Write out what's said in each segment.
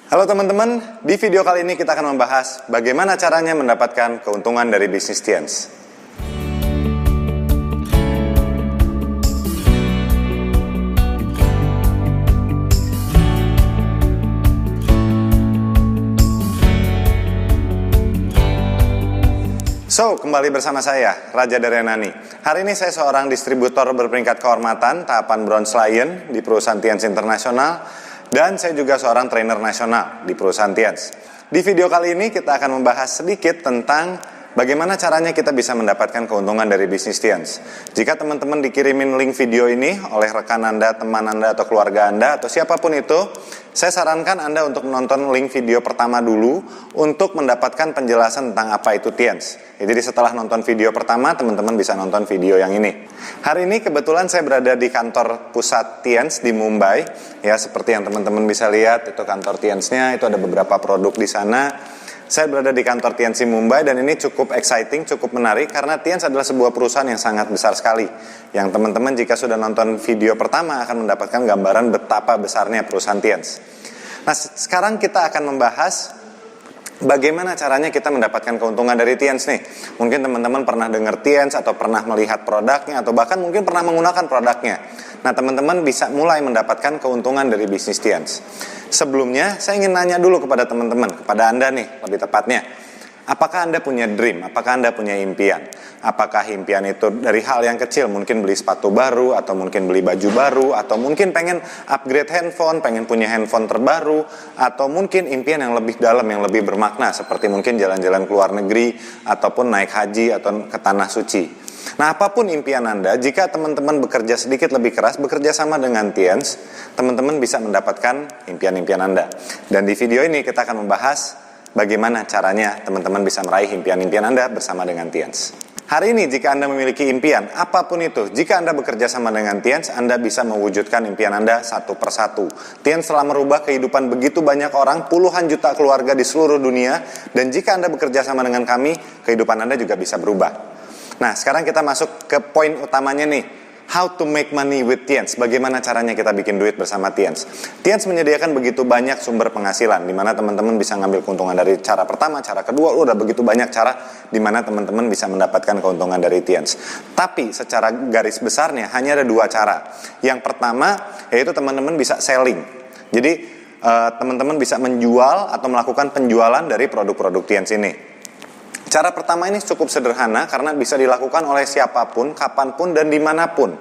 Halo teman-teman, di video kali ini kita akan membahas bagaimana caranya mendapatkan keuntungan dari bisnis Tiens. So, kembali bersama saya, Raja Daryanani. Hari ini saya seorang distributor berperingkat kehormatan tahapan Bronze Lion di perusahaan Tiens Internasional, dan saya juga seorang trainer nasional di perusahaan Tiens. Di video kali ini kita akan membahas sedikit tentang bagaimana caranya kita bisa mendapatkan keuntungan dari bisnis Tiens. Jika teman-teman dikirimin link video ini oleh rekan Anda, teman Anda, atau keluarga Anda, atau siapapun itu, saya sarankan Anda untuk menonton link video pertama dulu untuk mendapatkan penjelasan tentang apa itu Tiens. Jadi setelah nonton video pertama, teman-teman bisa nonton video yang ini. Hari ini kebetulan saya berada di kantor pusat Tiens di Mumbai. Ya, seperti yang teman-teman bisa lihat, itu kantor Tiensnya, itu ada beberapa produk di sana. Saya berada di kantor Tiens di Mumbai dan ini cukup exciting, cukup menarik karena Tiens adalah sebuah perusahaan yang sangat besar sekali. Yang teman-teman jika sudah nonton video pertama akan mendapatkan gambaran betapa besarnya perusahaan Tiens. Nah, sekarang kita akan membahas bagaimana caranya kita mendapatkan keuntungan dari Tiens nih. Mungkin teman-teman pernah dengar Tiens atau pernah melihat produknya atau bahkan mungkin pernah menggunakan produknya. Nah, teman-teman bisa mulai mendapatkan keuntungan dari bisnis Tiens. Sebelumnya, saya ingin nanya dulu kepada teman-teman, kepada Anda nih lebih tepatnya. Apakah Anda punya dream? Apakah Anda punya impian? Apakah impian itu dari hal yang kecil, mungkin beli sepatu baru, atau mungkin beli baju baru, atau mungkin pengen upgrade handphone, pengen punya handphone terbaru, atau mungkin impian yang lebih dalam, yang lebih bermakna, seperti mungkin jalan-jalan ke luar negeri, ataupun naik haji, atau ke tanah suci. Nah, apapun impian Anda, jika teman-teman bekerja sedikit lebih keras, bekerja sama dengan Tiens, teman-teman bisa mendapatkan impian-impian Anda. Dan di video ini kita akan membahas bagaimana caranya teman-teman bisa meraih impian-impian Anda bersama dengan Tiens. Hari ini jika Anda memiliki impian, apapun itu, jika Anda bekerja sama dengan Tiens, Anda bisa mewujudkan impian Anda satu persatu. Tiens telah merubah kehidupan begitu banyak orang, puluhan juta keluarga di seluruh dunia, dan jika Anda bekerja sama dengan kami, kehidupan Anda juga bisa berubah. Nah, sekarang kita masuk ke poin utamanya nih. How to make money with Tiens. Bagaimana caranya kita bikin duit bersama Tiens. Tiens menyediakan begitu banyak sumber penghasilan, di mana teman-teman bisa ngambil keuntungan dari cara pertama, cara kedua, udah begitu banyak cara di mana teman-teman bisa mendapatkan keuntungan dari Tiens. Tapi secara garis besarnya hanya ada dua cara. Yang pertama yaitu teman-teman bisa selling. Jadi teman-teman bisa menjual atau melakukan penjualan dari produk-produk Tiens ini. Cara pertama ini cukup sederhana karena bisa dilakukan oleh siapapun, kapanpun, dan dimanapun.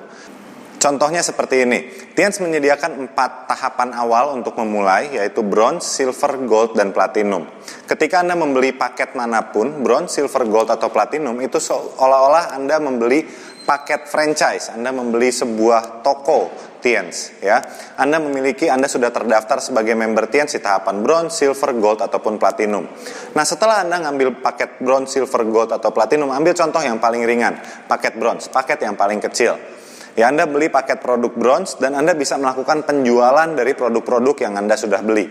Contohnya seperti ini. Tiens menyediakan 4 tahapan awal untuk memulai, yaitu bronze, silver, gold, dan platinum. Ketika Anda membeli paket manapun, bronze, silver, gold, atau platinum, itu seolah-olah Anda membeli paket franchise. Anda membeli sebuah toko Tiens, ya. Anda sudah terdaftar sebagai member Tiens di tahapan bronze, silver, gold, ataupun platinum. Nah, setelah Anda ngambil paket bronze, silver, gold, atau platinum, ambil contoh yang paling ringan, paket bronze, paket yang paling kecil. Ya, Anda beli paket produk bronze dan Anda bisa melakukan penjualan dari produk-produk yang Anda sudah beli.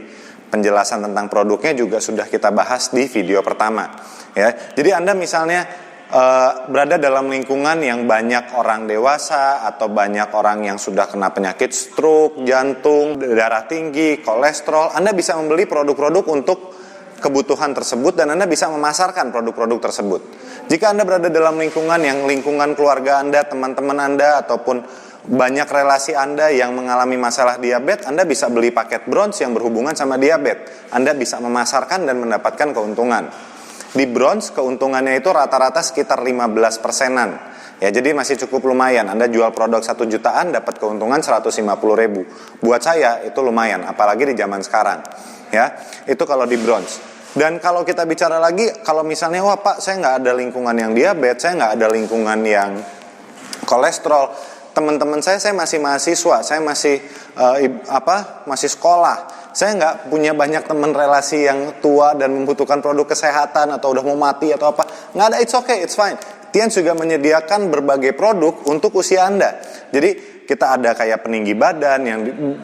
Penjelasan tentang produknya juga sudah kita bahas di video pertama. Ya, jadi Anda misalnya berada dalam lingkungan yang banyak orang dewasa atau banyak orang yang sudah kena penyakit stroke, jantung, darah tinggi, kolesterol, Anda bisa membeli produk-produk untuk kebutuhan tersebut dan Anda bisa memasarkan produk-produk tersebut. Jika Anda berada dalam lingkungan keluarga Anda, teman-teman Anda, ataupun banyak relasi Anda yang mengalami masalah diabetes, Anda bisa beli paket bronze yang berhubungan sama diabetes. Anda bisa memasarkan dan mendapatkan keuntungan. Di bronze keuntungannya itu rata-rata sekitar 15%-an. Ya, jadi masih cukup lumayan. Anda jual produk 1 jutaan dapat keuntungan 150.000. Buat saya itu lumayan, apalagi di zaman sekarang. Ya, itu kalau di bronze. Dan kalau kita bicara lagi, kalau misalnya wah Pak, saya nggak ada lingkungan yang diabetes, saya nggak ada lingkungan yang kolesterol. Teman-teman saya masih mahasiswa, saya masih masih sekolah. Saya nggak punya banyak teman relasi yang tua dan membutuhkan produk kesehatan atau udah mau mati atau apa. Nggak ada, it's okay, it's fine. Tiens juga menyediakan berbagai produk untuk usia Anda. Jadi kita ada kayak peninggi badan yang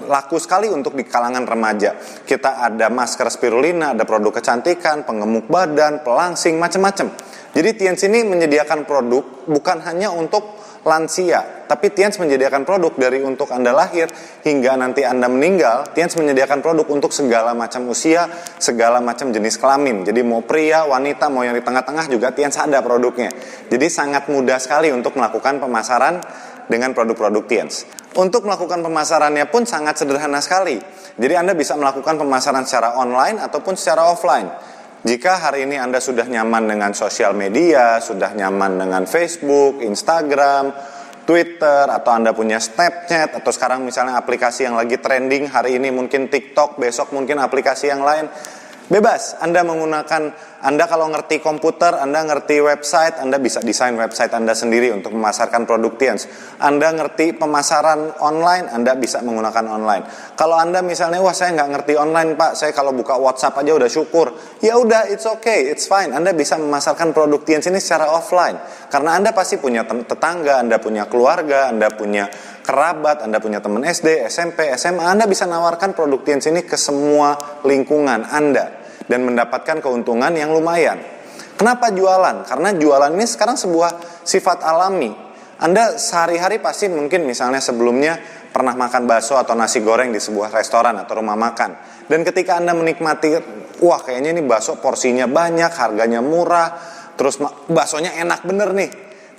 laku sekali untuk di kalangan remaja. Kita ada masker spirulina, ada produk kecantikan, pengemuk badan, pelangsing, macam-macam. Jadi Tiens ini menyediakan produk bukan hanya untuk lansia. Tapi Tiens menyediakan produk dari untuk Anda lahir hingga nanti Anda meninggal. Tiens menyediakan produk untuk segala macam usia, segala macam jenis kelamin. Jadi mau pria, wanita, mau yang di tengah-tengah juga Tiens ada produknya. Jadi sangat mudah sekali untuk melakukan pemasaran dengan produk-produk Tiens. Untuk melakukan pemasarannya pun sangat sederhana sekali. Jadi Anda bisa melakukan pemasaran secara online ataupun secara offline. Jika hari ini Anda sudah nyaman dengan sosial media, sudah nyaman dengan Facebook, Instagram, Twitter, atau Anda punya Snapchat, atau sekarang misalnya aplikasi yang lagi trending hari ini mungkin TikTok, besok mungkin aplikasi yang lain, bebas. Anda kalau ngerti komputer, Anda ngerti website, Anda bisa desain website Anda sendiri untuk memasarkan produk Tiens. Anda ngerti pemasaran online, Anda bisa menggunakan online. Kalau Anda misalnya, wah saya nggak ngerti online Pak, saya kalau buka WhatsApp aja udah syukur. Ya udah, it's okay, it's fine. Anda bisa memasarkan produk Tiens ini secara offline. Karena Anda pasti punya tetangga, Anda punya keluarga, Anda punya kerabat, Anda punya teman SD, SMP, SMA. Anda bisa nawarkan produk Tiens ini ke semua lingkungan Anda dan mendapatkan keuntungan yang lumayan. Kenapa jualan? Karena jualan ini sekarang sebuah sifat alami. Anda sehari-hari pasti mungkin misalnya sebelumnya pernah makan bakso atau nasi goreng di sebuah restoran atau rumah makan. Dan ketika Anda menikmati, wah kayaknya ini bakso porsinya banyak, harganya murah, terus baksonya enak bener nih.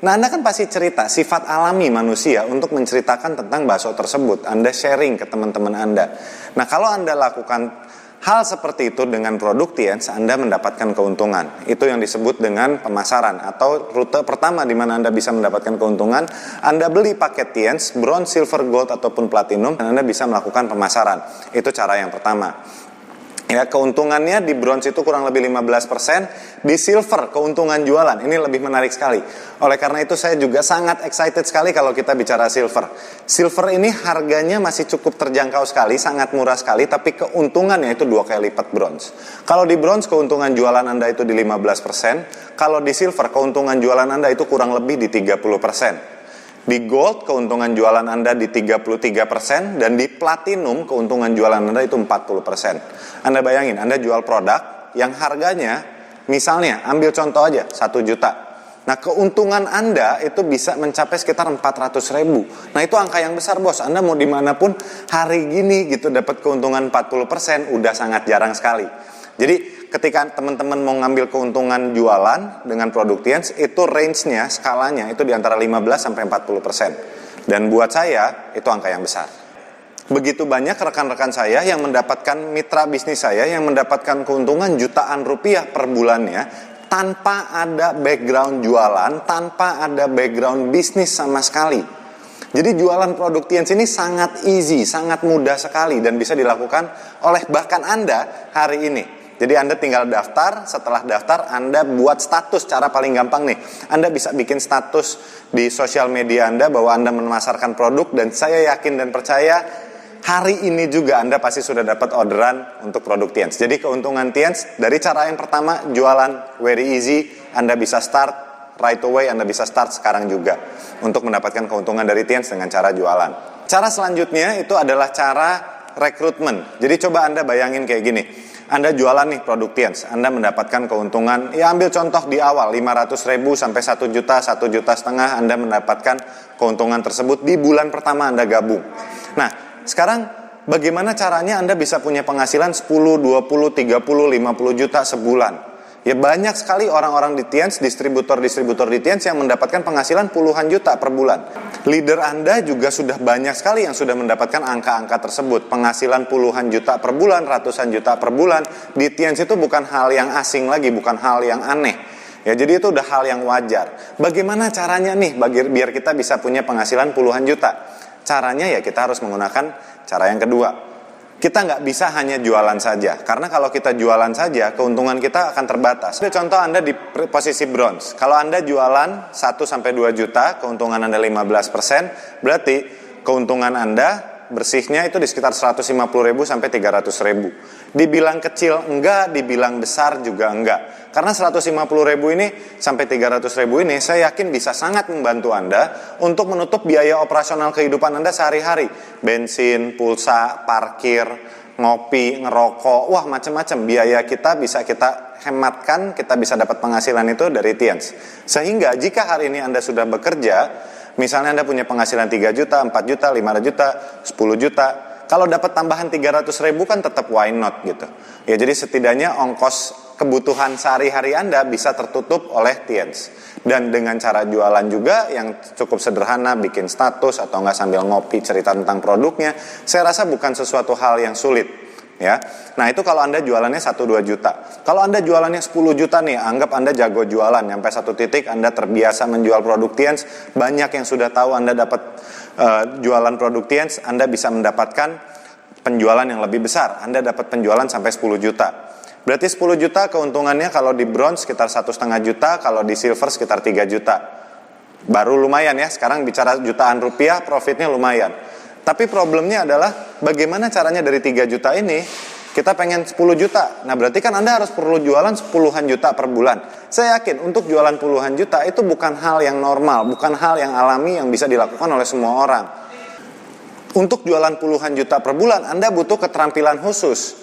Nah Anda kan pasti cerita, sifat alami manusia untuk menceritakan tentang bakso tersebut. Anda sharing ke teman-teman Anda. Nah kalau Anda lakukan hal seperti itu dengan produk Tiens, Anda mendapatkan keuntungan. Itu yang disebut dengan pemasaran atau rute pertama di mana Anda bisa mendapatkan keuntungan. Anda beli paket Tiens, bronze, silver, gold ataupun platinum dan Anda bisa melakukan pemasaran. Itu cara yang pertama. Ya, keuntungannya di bronze itu kurang lebih 15%, di silver keuntungan jualan. Ini lebih menarik sekali. Oleh karena itu saya juga sangat excited sekali kalau kita bicara silver. Silver ini harganya masih cukup terjangkau sekali, sangat murah sekali, tapi keuntungannya itu 2 kali lipat bronze. Kalau di bronze keuntungan jualan Anda itu di 15%, kalau di silver keuntungan jualan Anda itu kurang lebih di 30%. Di gold keuntungan jualan Anda di 33% dan di platinum keuntungan jualan Anda itu 40%. Anda bayangin, Anda jual produk yang harganya misalnya, ambil contoh aja 1 juta. Nah keuntungan Anda itu bisa mencapai sekitar 400.000. Nah itu angka yang besar bos. Anda mau dimanapun hari gini gitu dapat keuntungan 40% udah sangat jarang sekali. Jadi ketika teman-teman mau ngambil keuntungan jualan dengan produk Tiens, itu range-nya, skalanya itu di antara 15-40%. Dan buat saya, itu angka yang besar. Begitu banyak rekan-rekan saya yang mendapatkan mitra bisnis saya, yang mendapatkan keuntungan jutaan rupiah per bulannya, tanpa ada background jualan, tanpa ada background bisnis sama sekali. Jadi jualan produk Tiens ini sangat easy, sangat mudah sekali dan bisa dilakukan oleh bahkan Anda hari ini. Jadi Anda tinggal daftar, setelah daftar Anda buat status, cara paling gampang nih. Anda bisa bikin status di sosial media Anda bahwa Anda memasarkan produk dan saya yakin dan percaya hari ini juga Anda pasti sudah dapat orderan untuk produk Tiens. Jadi keuntungan Tiens dari cara yang pertama jualan very easy, Anda bisa start right away, Anda bisa start sekarang juga untuk mendapatkan keuntungan dari Tiens dengan cara jualan. Cara selanjutnya itu adalah cara rekrutmen. Jadi coba Anda bayangin kayak gini. Anda jualan nih produk Tiens, Anda mendapatkan keuntungan, ya ambil contoh di awal 500.000 sampai 1 juta, 1,5 juta Anda mendapatkan keuntungan tersebut di bulan pertama Anda gabung. Nah, sekarang bagaimana caranya Anda bisa punya penghasilan 10, 20, 30, 50 juta sebulan? Ya banyak sekali orang-orang di Tiens, distributor-distributor di Tiens yang mendapatkan penghasilan puluhan juta per bulan. Leader Anda juga sudah banyak sekali yang sudah mendapatkan angka-angka tersebut. Penghasilan puluhan juta per bulan, ratusan juta per bulan. Di Tiens itu bukan hal yang asing lagi, bukan hal yang aneh. Ya jadi itu udah hal yang wajar. Bagaimana caranya nih biar kita bisa punya penghasilan puluhan juta? Caranya ya kita harus menggunakan cara yang kedua. Kita nggak bisa hanya jualan saja, karena kalau kita jualan saja, keuntungan kita akan terbatas. Contoh Anda di posisi bronze, kalau Anda jualan 1-2 juta, keuntungan Anda 15%, berarti keuntungan Anda bersihnya itu di sekitar 150.000 sampai 300.000. Dibilang kecil enggak, dibilang besar juga enggak. Karena 150.000 ini sampai 300.000 ini saya yakin bisa sangat membantu Anda untuk menutup biaya operasional kehidupan Anda sehari-hari. Bensin, pulsa, parkir, ngopi, ngerokok, wah macam-macam biaya kita bisa kita hematkan, kita bisa dapat penghasilan itu dari Tiens. Sehingga jika hari ini Anda sudah bekerja, Misalnya Anda punya penghasilan 3 juta, 4 juta, 5 juta, 10 juta. Kalau dapat tambahan 300.000 kan tetap why not gitu. Ya, jadi setidaknya ongkos kebutuhan sehari-hari Anda bisa tertutup oleh Tiens. Dan dengan cara jualan juga yang cukup sederhana, bikin status atau enggak sambil ngopi cerita tentang produknya, saya rasa bukan sesuatu hal yang sulit. Ya, nah itu kalau Anda jualannya 1-2 juta. Kalau Anda jualannya 10 juta nih, anggap Anda jago jualan, sampai satu titik Anda terbiasa menjual produk Tiens, banyak yang sudah tahu Anda dapat jualan produk Tiens, Anda bisa mendapatkan penjualan yang lebih besar. Anda dapat penjualan sampai 10 juta. Berarti 10 juta keuntungannya kalau di bronze sekitar 1,5 juta, kalau di silver sekitar 3 juta. Baru lumayan ya, sekarang bicara jutaan rupiah, profitnya lumayan. Tapi problemnya adalah bagaimana caranya dari 3 juta ini kita pengen 10 juta. Nah berarti kan Anda harus perlu jualan 10-an juta per bulan. Saya yakin untuk jualan puluhan juta itu bukan hal yang normal, bukan hal yang alami yang bisa dilakukan oleh semua orang. Untuk jualan puluhan juta per bulan Anda butuh keterampilan khusus.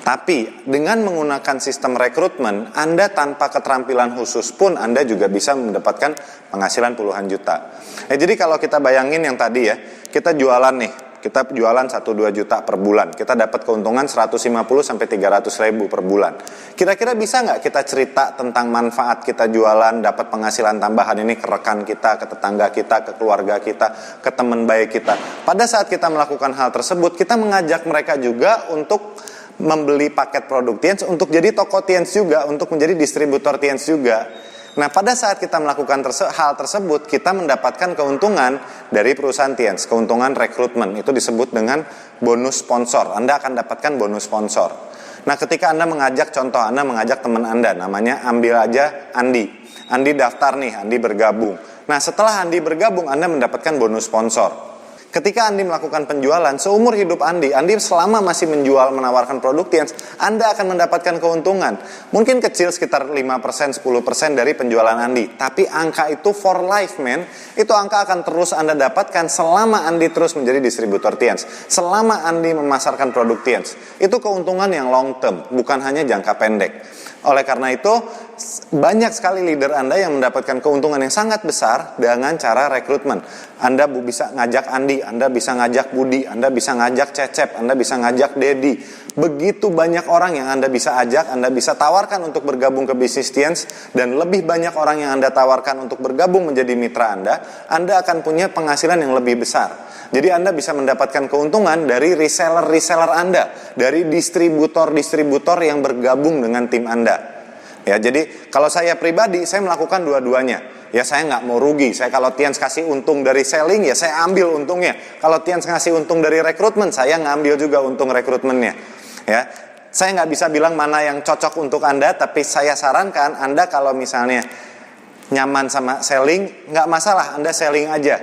Tapi dengan menggunakan sistem rekrutmen, Anda tanpa keterampilan khusus pun Anda juga bisa mendapatkan penghasilan puluhan juta. Jadi kalau kita bayangin yang tadi ya, kita jualan nih, kita jualan 1-2 juta per bulan, kita dapat keuntungan 150-300 ribu per bulan. Kira-kira bisa nggak kita cerita tentang manfaat kita jualan, dapat penghasilan tambahan ini ke rekan kita, ke tetangga kita, ke keluarga kita, ke teman baik kita. Pada saat kita melakukan hal tersebut, kita mengajak mereka juga untuk membeli paket produk Tiens, untuk jadi toko Tiens juga, untuk menjadi distributor Tiens juga. Nah pada saat kita melakukan hal tersebut, kita mendapatkan keuntungan dari perusahaan Tiens, keuntungan rekrutmen, itu disebut dengan bonus sponsor. Anda akan dapatkan bonus sponsor. Nah ketika Anda mengajak, contoh Anda mengajak teman Anda, namanya ambil aja Andi. Andi daftar nih, Andi bergabung. Nah setelah Andi bergabung, Anda mendapatkan bonus sponsor. Ketika Andi melakukan penjualan, seumur hidup Andi selama masih menjual, menawarkan produk Tiens, Anda akan mendapatkan keuntungan. Mungkin kecil sekitar 5%, 10% dari penjualan Andi. Tapi angka itu for life, man. Itu angka akan terus Anda dapatkan selama Andi terus menjadi distributor Tiens. Selama Andi memasarkan produk Tiens. Itu keuntungan yang long term, bukan hanya jangka pendek. Oleh karena itu, banyak sekali leader Anda yang mendapatkan keuntungan yang sangat besar dengan cara rekrutmen. Anda bisa ngajak Andi, Anda bisa ngajak Budi, Anda bisa ngajak Cecep, Anda bisa ngajak Dedi. Begitu banyak orang yang Anda bisa ajak, Anda bisa tawarkan untuk bergabung ke bisnis Tiens, dan lebih banyak orang yang Anda tawarkan untuk bergabung menjadi mitra Anda akan punya penghasilan yang lebih besar. Jadi Anda bisa mendapatkan keuntungan dari reseller-reseller Anda, dari distributor-distributor yang bergabung dengan tim Anda. Ya, jadi kalau saya pribadi, saya melakukan dua-duanya. Ya saya nggak mau rugi. Saya kalau Tiens kasih untung dari selling, ya saya ambil untungnya. Kalau Tiens ngasih untung dari rekrutmen, saya ngambil juga untung rekrutmennya. Ya, saya nggak bisa bilang mana yang cocok untuk Anda, tapi saya sarankan Anda kalau misalnya nyaman sama selling, nggak masalah, Anda selling aja.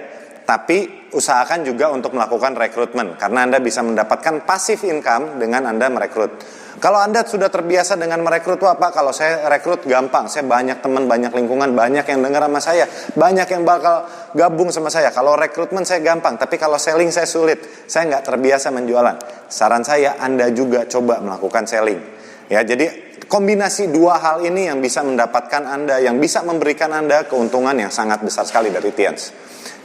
Tapi usahakan juga untuk melakukan rekrutmen, karena Anda bisa mendapatkan passive income dengan Anda merekrut. Kalau Anda sudah terbiasa dengan merekrut, apa? Kalau saya rekrut gampang, saya banyak teman, banyak lingkungan, banyak yang dengar sama saya, banyak yang bakal gabung sama saya. Kalau rekrutmen saya gampang, tapi kalau selling saya sulit, saya nggak terbiasa menjualan. Saran saya, Anda juga coba melakukan selling. Ya, jadi kombinasi dua hal ini yang bisa mendapatkan Anda, yang bisa memberikan Anda keuntungan yang sangat besar sekali dari Tiens.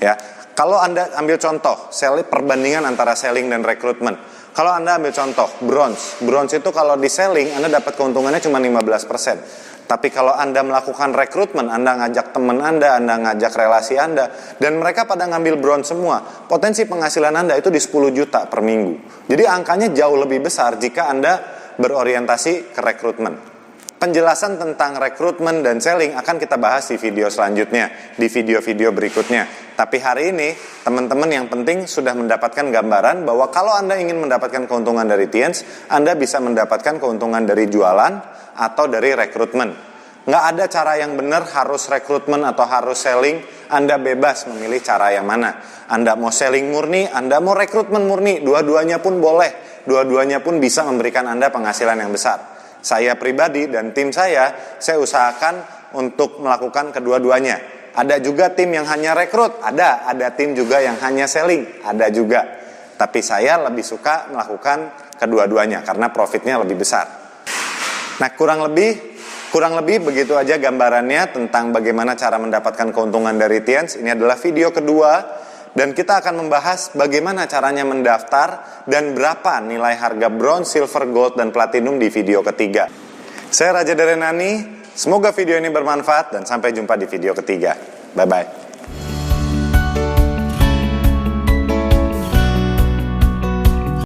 Ya, kalau Anda ambil contoh, perbandingan antara selling dan rekrutmen. Kalau Anda ambil contoh bronze itu kalau di selling Anda dapat keuntungannya cuma 15%. Tapi kalau Anda melakukan rekrutmen, Anda ngajak teman Anda ngajak relasi Anda, dan mereka pada ngambil bronze semua, potensi penghasilan Anda itu di 10 juta per minggu. Jadi angkanya jauh lebih besar jika Anda berorientasi ke rekrutmen. Penjelasan tentang rekrutmen dan selling akan kita bahas di video selanjutnya, di video-video berikutnya. Tapi hari ini, teman-teman yang penting sudah mendapatkan gambaran bahwa kalau Anda ingin mendapatkan keuntungan dari Tiens, Anda bisa mendapatkan keuntungan dari jualan atau dari rekrutmen. Nggak ada cara yang benar harus rekrutmen atau harus selling. Anda bebas memilih cara yang mana. Anda mau selling murni, Anda mau rekrutmen murni, dua-duanya pun boleh. Dua-duanya pun bisa memberikan Anda penghasilan yang besar. Saya pribadi dan tim saya usahakan untuk melakukan kedua-duanya. Ada juga tim yang hanya rekrut, ada tim juga yang hanya selling, ada juga. Tapi saya lebih suka melakukan kedua-duanya karena profitnya lebih besar. Nah, kurang lebih Kurang lebih begitu aja gambarannya tentang bagaimana cara mendapatkan keuntungan dari Tiens. Ini adalah video kedua dan kita akan membahas bagaimana caranya mendaftar dan berapa nilai harga bronze, silver, gold, dan platinum di video ketiga. Saya Raja dari Renani, semoga video ini bermanfaat dan sampai jumpa di video ketiga. Bye-bye.